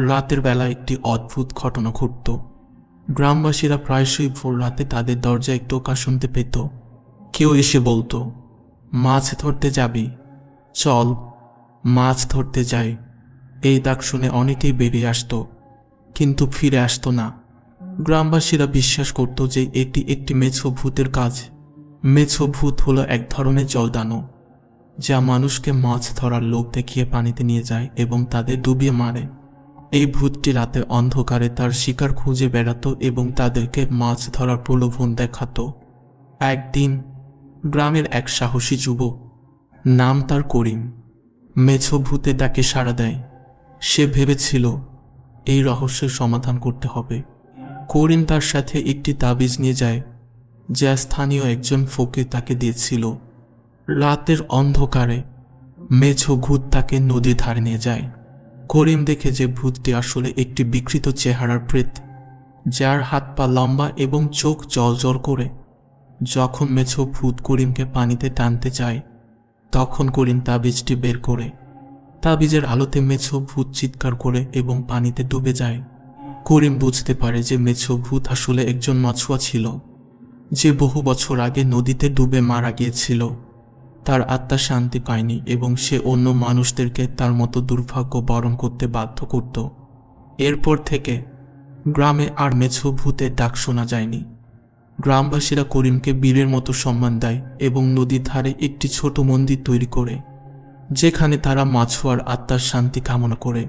রাতের বেলা একটি অদ্ভুত ঘটনা ঘটত। গ্রামবাসীরা প্রায়শই ভোর রাতে তাদের দরজায় টোকা শুনতে পেত। কেউ এসে বলতো, মাছ ধরতে যাবি, চল মাছ ধরতে যাই। এই ডাক শুনে অনেকেই বেরিয়ে আসতো, কিন্তু ফিরে আসতো না। গ্রামবাসীরা বিশ্বাস করত যে এটি একটি মেছো ভূতের কাজ। মেছো ভূত হলো এক ধরনের জলদানব, যা মানুষকে মাছ ধরার লোভ দেখিয়ে পানিতে নিয়ে যায় এবং তাদের ডুবিয়ে মারে। এই ভূতটি রাতে অন্ধকারে তার শিকার খুঁজে বেড়াতো এবং তাদেরকে মাছ ধরার প্রলোভন দেখাতো। একদিন গ্রামের এক সাহসী যুবক, নাম তার করিম, মেছো ভূতের ডাকে সাড়া দেয়। সে ভেবেছিল এই রহস্যের সমাধান করতে হবে। করিম তার সাথে একটি তাবিজ নিয়ে যায়, যা স্থানীয় একজন ফকির তাকে দিয়েছিল। রাতের অন্ধকারে মেছো ভূত তাকে নদীর ধারে নিয়ে যায়। করিম দেখে যে ভূতটি আসলে একটি বিকৃত চেহারার প্রেত, যার হাত পা লম্বা এবং চোখ জ্বলজ্বল করে। যখন মেছো ভূত করিমকে পানিতে টানতে চায়, তখন করিম তাবিজটি বের করে। তাবিজের আলোতে মেছো ভূত চিৎকার করে এবং পানিতে ডুবে যায়। করিম বুঝতে পারে যে মেছো ভূত আসলে একজন মাছুয়া ছিল, যে বহু বছর আগে নদীতে ডুবে মারা গিয়েছিল। তার আত্মা শান্তি পায়নি এবং সে অন্য মানুষদেরকে তার মতো দুর্ভাগ্য বরণ করতে বাধ্য করত। এরপর থেকে গ্রামে আর মেছো ভূতের ডাক শোনা যায়নি। গ্রামবাসীরা করিমকে বীরের মতো সম্মান দেয় এবং নদীর ধারে একটি ছোট মন্দির তৈরি করে, যেখানে তারা মাছুয়ার আত্মার শান্তি কামনা করে।